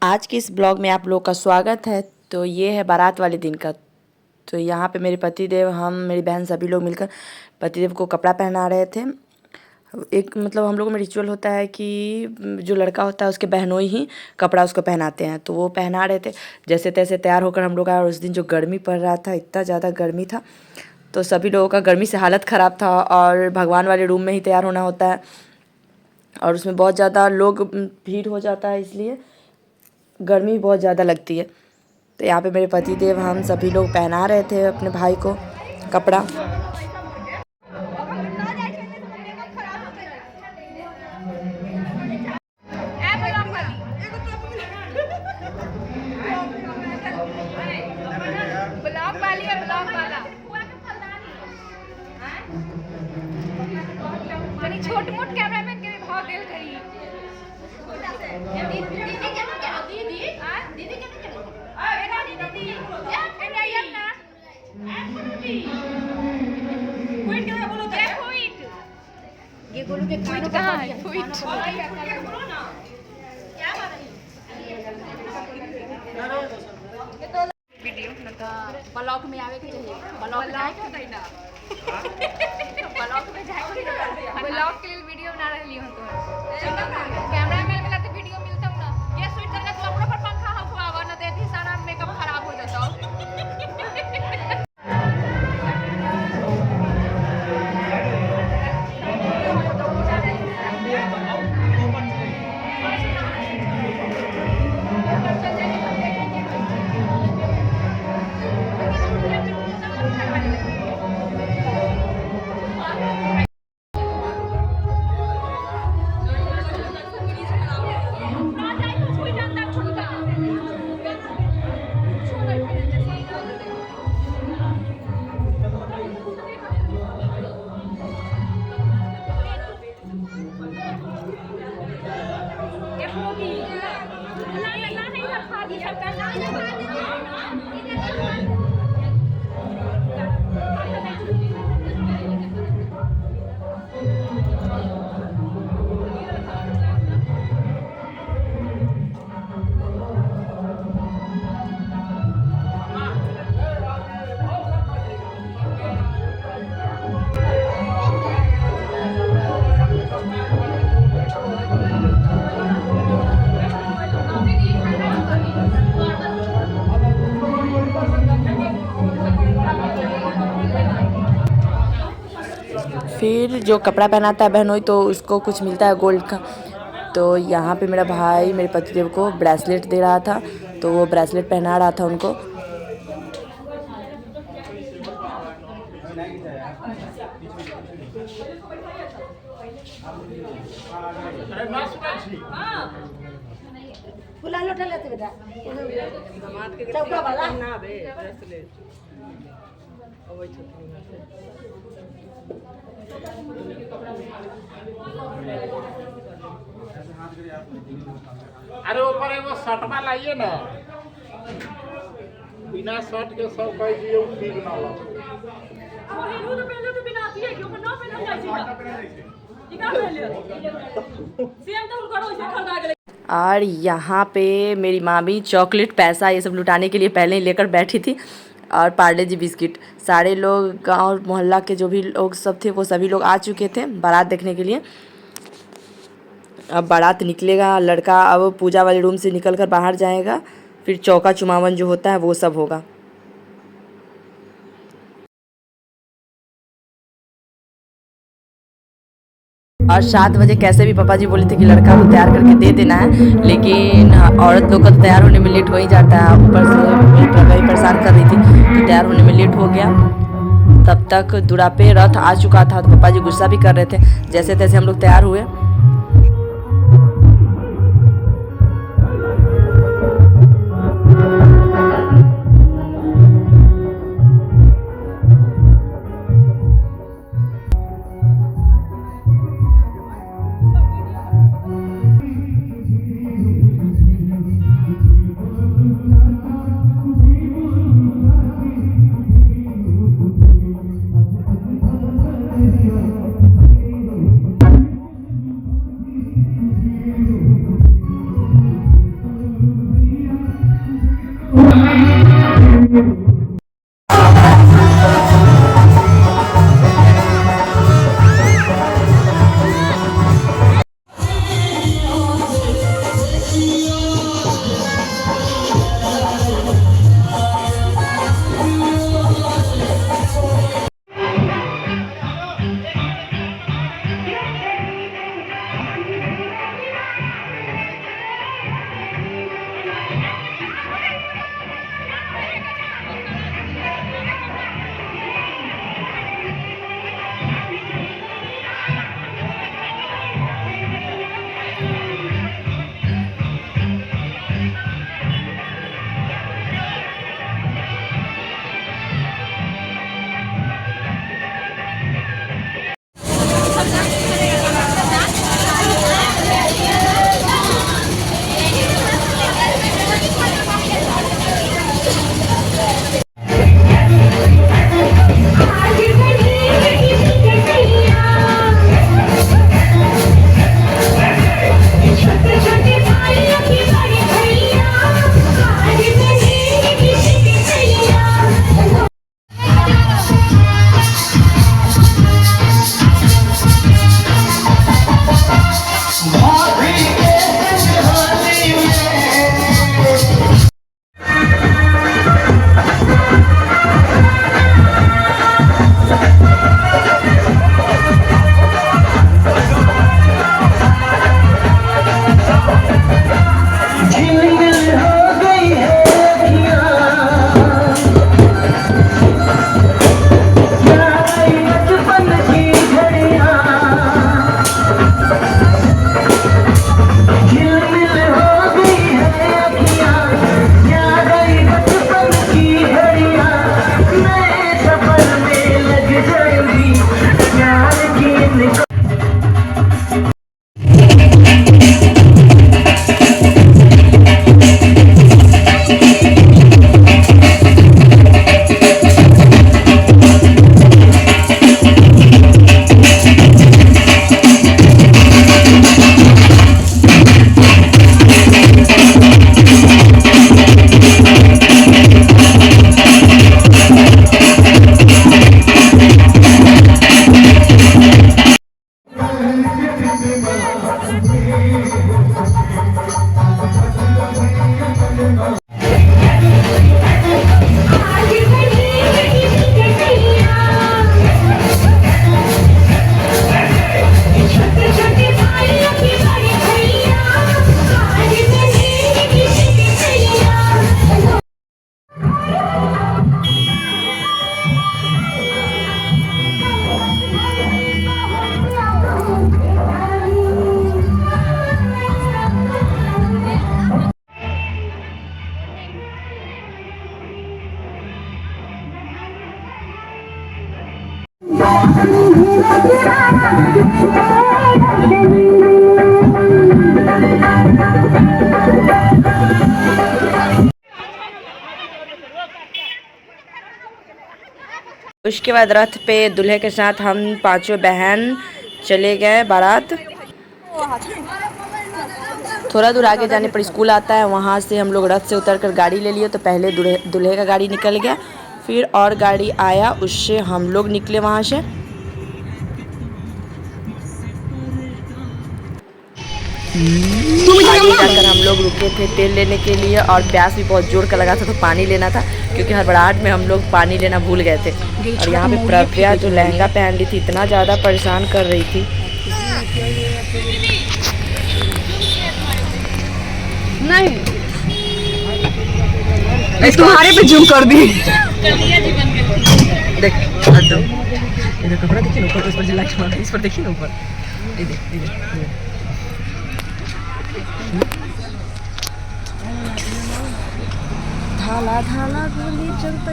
आज के इस ब्लॉग में आप लोग का स्वागत है। तो ये है बारात वाले दिन का। तो यहाँ पे मेरे पतिदेव, हम, मेरी बहन, सभी लोग मिलकर पतिदेव को कपड़ा पहना रहे थे। एक मतलब हम लोगों में रिचुअल होता है कि जो लड़का होता है उसके बहनोई ही कपड़ा उसको पहनाते हैं। तो वो पहना रहे थे। जैसे तैसे तैयार होकर हम लोग आए। और उस दिन जो गर्मी पड़ रहा था, इतना ज़्यादा गर्मी था, तो सभी लोगों का गर्मी से हालत ख़राब था। और भगवान वाले रूम में ही तैयार होना होता है और उसमें बहुत ज़्यादा लोग, भीड़ हो जाता है, इसलिए गर्मी बहुत ज़्यादा लगती है। तो यहाँ पे मेरे पतिदेव, हम सभी लोग पहना रहे थे अपने भाई को कपड़ा। छोट मोट कैमरामैन के भाव देल रही ये गोलू के क्विट कहां है? क्विट वीडियो लगा ब्लॉग में आवे के चाहिए। ब्लॉग होता है ना, ब्लॉग में जाके ब्लॉग के लिए वीडियो बना रही हूं। तो कैमरामैन मिला तो वीडियो मिलता हूं ना। ये स्विच करके तो अपने पर पंखा हवा ना देती, सारा मेकअप खराब हो जाता हो। फिर जो कपड़ा पहनाता है बहनोई, तो उसको कुछ मिलता है गोल्ड का। तो यहाँ पे मेरा भाई मेरे पतिदेव को ब्रेसलेट दे रहा था, तो वो ब्रेसलेट पहना रहा था उनको। चौका वाला ना बे ब्रेसलेट ओइ छथिन। अरे ऊपर एगो शर्टवा लाइए ना, बिना शर्ट के सब कह दिए ठीक ना लगे। ओहिनु तो पहले तो बिना दिए क्यों ना पहले जाई छी ई का पहले सेम तो करो इसे खरीदा गेले। और यहाँ पे मेरी मामी चॉकलेट, पैसा, ये सब लुटाने के लिए पहले ही लेकर बैठी थी। और पार्ले जी बिस्किट। सारे लोग, गांव मोहल्ला के जो भी लोग सब थे, वो सभी लोग आ चुके थे बारात देखने के लिए। अब बारात निकलेगा, लड़का अब पूजा वाले रूम से निकल कर बाहर जाएगा। फिर चौका चुमावन जो होता है वो सब होगा। और 7 बजे कैसे भी पापा जी बोले थे कि लड़का को तैयार करके दे देना है, लेकिन औरत लोग का तो तैयार होने में लेट हो ही जाता है। ऊपर से मेरी परेशान कर रही थी, तो तैयार होने में लेट हो गया। तब तक दूरा पे रथ आ चुका था, तो पापा जी गुस्सा भी कर रहे थे। जैसे तैसे हम लोग तैयार हुए। उसके बाद रथ पे दूल्हे के साथ हम पांचों बहन चले गए बारात। थोड़ा दूर आगे जाने पर स्कूल आता है, वहाँ से हम लोग रथ से उतरकर गाड़ी ले लिए। तो पहले दूल्हे का गाड़ी निकल गया, फिर और गाड़ी आया, उससे हम लोग निकले वहाँ से। आगे जाकर हम लोग रुके थे तेल लेने के लिए, और प्यास भी बहुत जोर का लगा था, तो पानी लेना था, क्योंकि हड़बड़ाहट में हम लोग पानी लेना भूल गए थे। और यहाँ पे प्रव्या जो लहंगा पहन ली थी, इतना ज़्यादा परेशान कर रही थी। नहीं तुम्हारे पे जूम कर दी। देख इधर कपड़ा देखिए ऊपर, इस पर जिला इस पर देखिए ना ऊपर, धाला धाला गोली चलता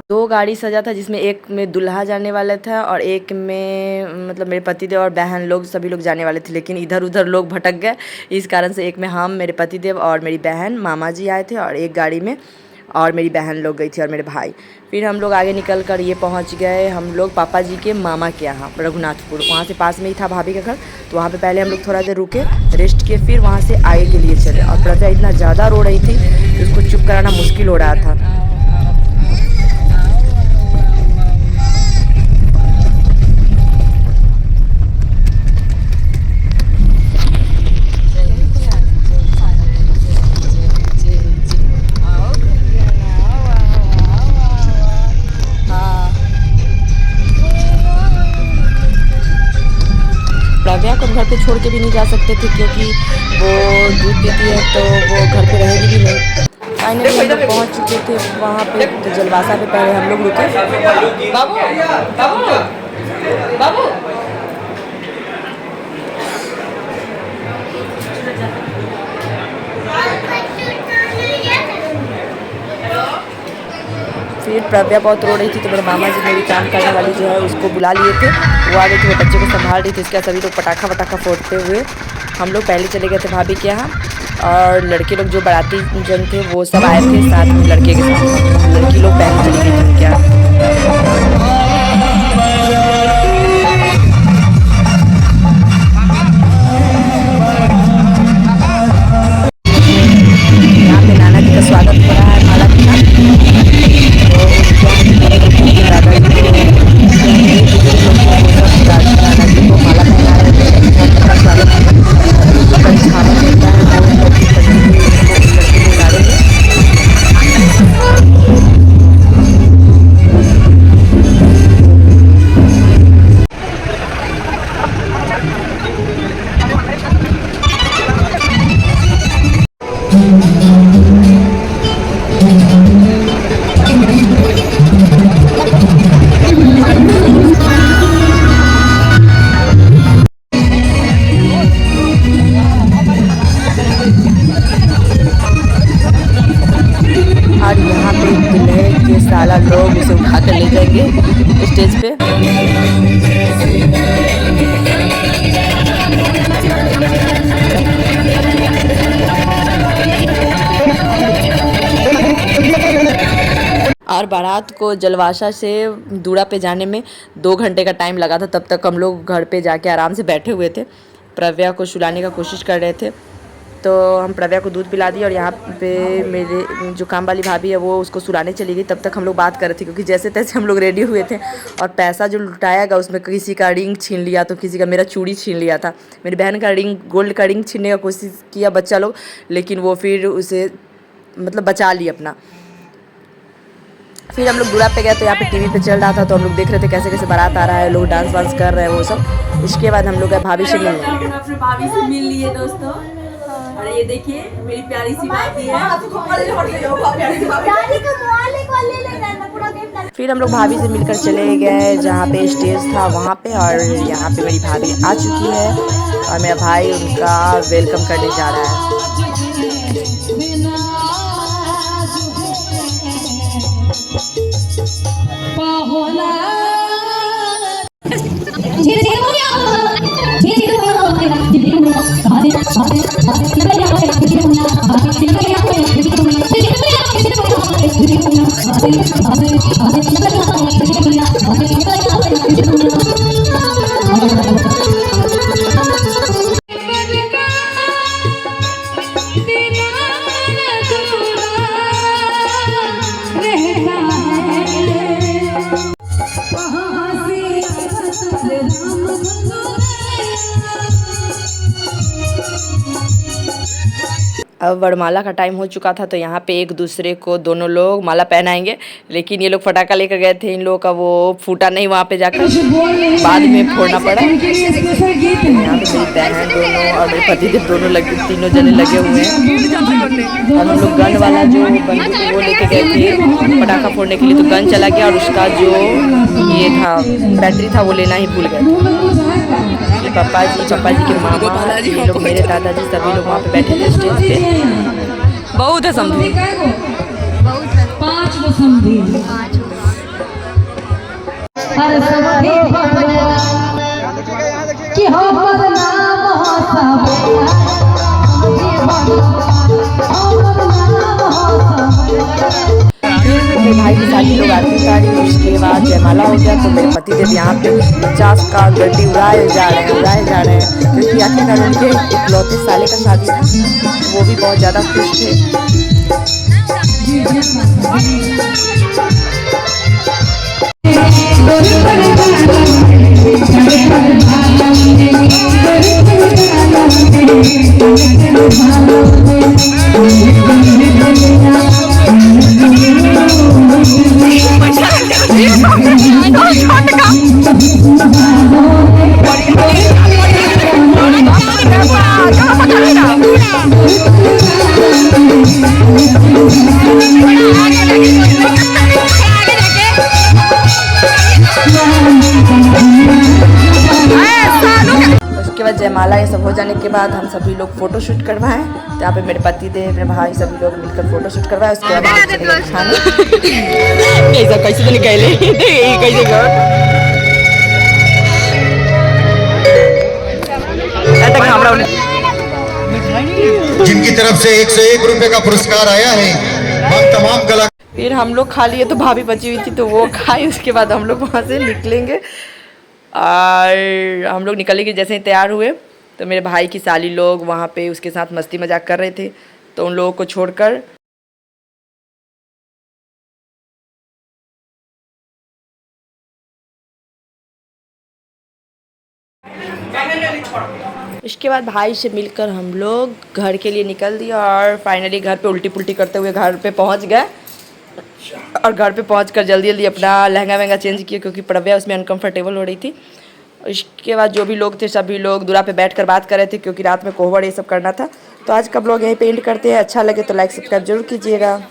2 गाड़ी सजा था, जिसमें एक में दूल्हा जाने वाला था और एक में मतलब मेरे पतिदेव और बहन लोग सभी लोग जाने वाले थे, लेकिन इधर उधर लोग भटक गए। इस कारण से एक में हम, मेरे पतिदेव और मेरी बहन, मामा जी आए थे, और एक गाड़ी में और मेरी बहन लोग गई थी और मेरे भाई। फिर हम लोग आगे निकल कर ये पहुंच गए हम लोग पापा जी के मामा के यहाँ रघुनाथपुर। वहाँ से पास में ही था भाभी का घर, तो वहाँ पे पहले हम लोग थोड़ा देर रुके, रेस्ट किए, फिर वहाँ से आगे के लिए चले। और प्रज्ञा इतना ज़्यादा रो रही थी कि उसको चुप कराना मुश्किल हो रहा था। प्रज्ञा को घर पे छोड़ के भी नहीं जा सकते थे, क्योंकि वो दूध पीती है तो वो घर पे रहेगी भी नहीं। फाइनली हम लोग पहुँच चुके थे वहाँ पे, तो जलवासा पे पहले हम लोग रुके। बाबू बाबू बाबू फिर प्रज्ञा बहुत रो रही थी, तो मेरे मामा जी मेरी काम करने वाली जो है उसको बुला लिए थे। वो आ गई थी, वो बच्चे को संभाल रही थी। इसके सभी लोग पटाखा वटाखा फोड़ते हुए हम लोग पहले चले गए थे भाभी के यहाँ, और लड़के लोग जो बाराती जन थे वो सब आए थे साथ में लड़के के साथ। लड़की लोग पहले चली गई थी उनके यहाँ। यहाँ पे नाना जी का स्वागत हो रहा है माला के साथ। नाना जी को माला पहना रहे थे, और यहाँ पे दूल्हे के साला लोग उसे उठा कर ले जाएंगे स्टेज पे। और बारात को जलवासा से दूरा पे जाने में 2 घंटे का टाइम लगा था। तब तक हम लोग घर पे जाके आराम से बैठे हुए थे, प्रज्ञा को सुलाने का कोशिश कर रहे थे। तो हम प्रज्ञा को दूध पिला दिए, और यहाँ पे मेरे जो काम वाली भाभी है वो उसको सुलाने चली गई। तब तक हम लोग बात कर रहे थे, क्योंकि जैसे तैसे हम लोग रेडी हुए थे। और पैसा जो लुटाया गया उसमें किसी का रिंग छीन लिया, तो किसी का मेरा चूड़ी छीन लिया था। मेरी बहन का रिंग, गोल्ड का रिंग छीनने का कोशिश किया बच्चा लोग, लेकिन वो फिर उसे मतलब बचा ली अपना। फिर हम लोग दूरा पे गए, तो यहाँ पे टीवी पे चल रहा था, तो हम लोग देख रहे थे कैसे कैसे बारात आ रहा है, लोग डांस वांस कर रहे हैं वो सब। इसके बाद हम लोग गए भाभी से मिलने। अपने भाभी से मिल लिए दोस्तों, और ये देखिए मेरी प्यारी सी भाभी है। फिर हम लोग भाभी से मिलकर चले गए जहाँ पे स्टेज था वहाँ पे, और यहाँ पे मेरी भाभी आ चुकी है और मेरा भाई उनका वेलकम करने जा रहा है। अब वरमाला का टाइम हो चुका था, तो यहाँ पे एक दूसरे को दोनों लोग माला पहनाएंगे। लेकिन ये लोग फटाका लेकर गए थे, इन लोगों का वो फूटा नहीं, वहाँ पे जाकर बाद में फोड़ना पड़ा। यहाँ पे मेरी बहन दोनों और मेरे पतिदेव दोनों लगे, तीनों जने लगे हुए हैं। और हम लोग गन वाला जो बंदूक वो लेके गए थे पटाखा फोड़ने के लिए, तो गन चला गया और उसका जो ये था बैटरी था वो लेना ही भूल गए। पापा जी के मामा, ये लोग मेरे दादाजी, सभी लोग वहाँ पे बैठे थे स्टेज पे। बहुत है समझी, हर समधी कि हो बदनाम हो सब फिर मेरे भाई की शादी लोग आरती उतारी, उसके बाद जयमाला हो गया। तो मेरे पति देव यहाँ पे 50 का गड्डी उड़ाए जा रहे हैं क्योंकि आखिरकार उनके इकलौते साले का शादी था। वो भी बहुत ज़्यादा खुश थे। उसके बाद जयमाला ये सब हो जाने के बाद हम सभी लोग फोटो शूट करवाएं। तो यहाँ पे मेरे पति देव, मेरे भाई सभी लोग मिलकर फोटो शूट करवाए। उसके बाद कैसे तो निकले जिनकी तरफ से 101 रुपए का पुरस्कार आया है, हम तमाम कला। फिर हम लोग खा लिए तो भाभी बची हुई थी तो वो खाई। उसके बाद हम लोग वहाँ से निकलेंगे और हम लोग निकलने के जैसे ही तैयार हुए तो मेरे भाई की साली लोग वहाँ पे उसके साथ मस्ती मजाक कर रहे थे। तो उन लोगों को छोड़कर इसके बाद भाई से मिलकर हम लोग घर के लिए निकल दिए और फाइनली घर पे उल्टी पुल्टी करते हुए घर पे पहुंच गए। और घर पे पहुंचकर जल्दी जल्दी अपना लहंगा वहंगा चेंज किया क्योंकि प्रव्या उसमें अनकंफर्टेबल हो रही थी। इसके बाद जो भी लोग थे सभी लोग दूरा पे बैठकर बात कर रहे थे क्योंकि रात में कोहबर ये सब करना था। तो आज का ब्लॉग यहीं पे एंड करते हैं। अच्छा लगे तो लाइक सब्सक्राइब जरूर कीजिएगा।